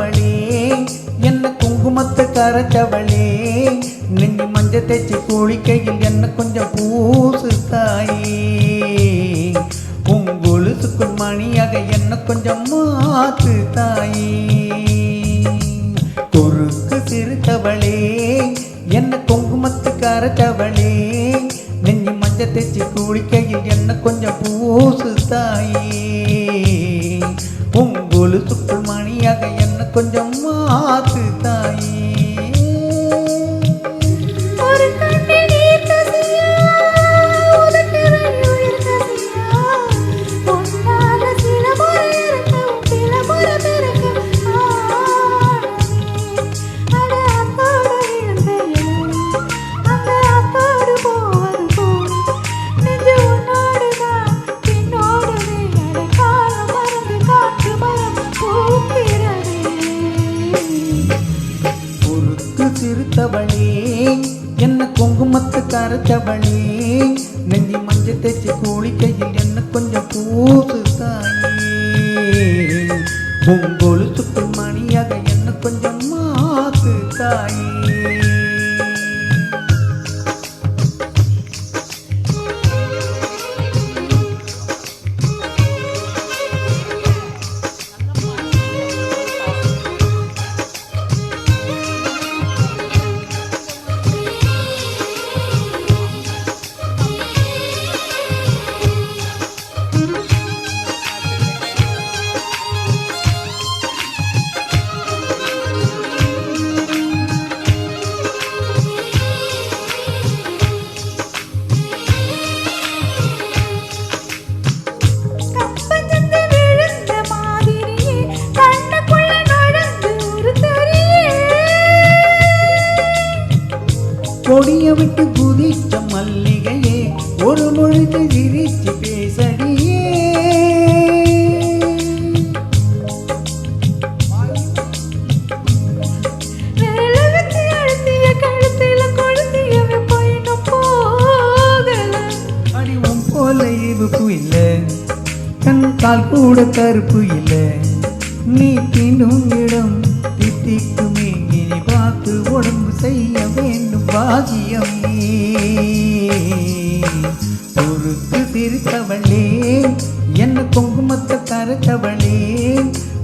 சிரித்தவளே என்ன குங்குமத்தை கரைச்சவளே நெஞ்சு மஞ்ச தேய்ச்சி குளிக்கையில் என்ன கொஞ்சம் பூசு தாயே உங்கொலுசுக்குள் மணியாக என்ன கொஞ்சம் மாத்து தாயே குறுக்கு சிரித்தவளே என்ன குங்குமத்தை கரைச்சவளே நெஞ்சு மஞ்ச தேய்ச்சி குளிக்கையில் என்ன கொஞ்சம் பூசு தாயே உங்கொலுசுக்குள் மணியாக என்ன கொஞ்சம் மாத்து தாயே சிரித்தவளே என்ன குங்குமத்தை கரைச்சவளே நெஞ்சி மஞ்சள் தேய்ச்சி குளிக்கையில் என்ன கொஞ்சம் பூசு தாயே உங்கொலுசுக்குள் மணியாக என்ன கொஞ்சம் மாத்து தாயே கொடிய விட்டு குதிச்ச மல்லிகையே ஒரு மொழித்து சிரிச்சு பேசடியே அடிவும் போல இவுப்பு இல்லை கண் கால் கூட கருப்பு இல்லை நீ தீண்டும் இடம் தித்திக்குமே இனி பார்த்து உடம்பு செய்ய வேண்டும் பாகியம் பொறுத்து சிரித்தவளே என்ன குங்குமத்தை கரைச்சவளே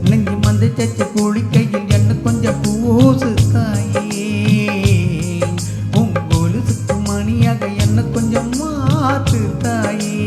நெஞ்சு மந்தை சச்சு குளிக்கையில் என்ன கொஞ்சம் பூசு தாயே உங்கொலுசுக்கு மணியாக என்ன கொஞ்சம் மாத்து தாயே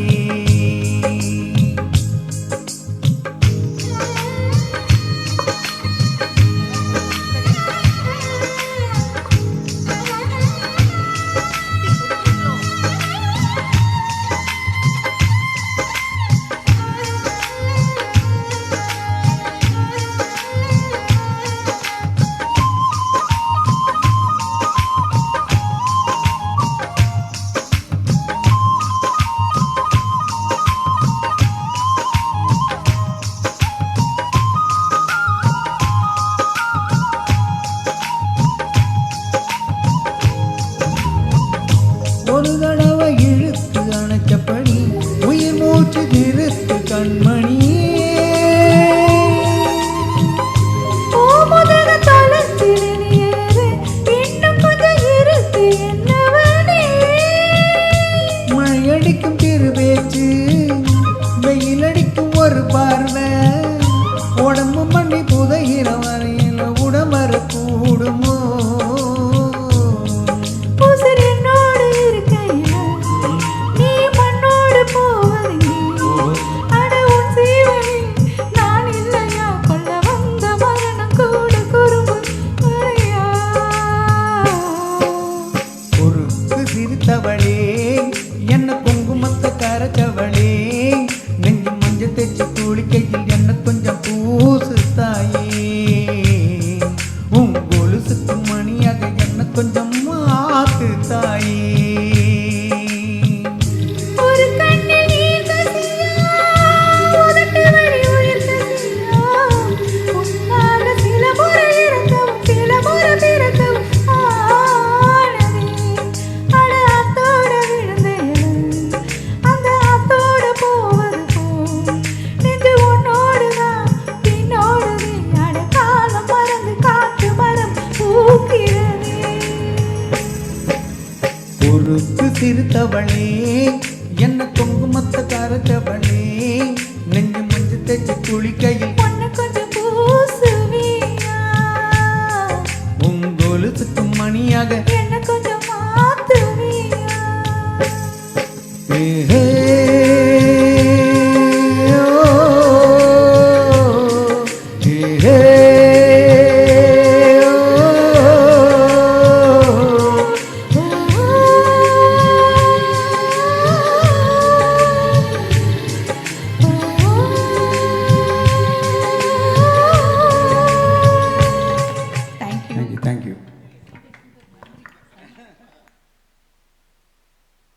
சிறுத்தவளே என்ன குங்குமத்தை கரைச்சவளே நெஞ்சு மஞ்சு தேச்சு குளிக்க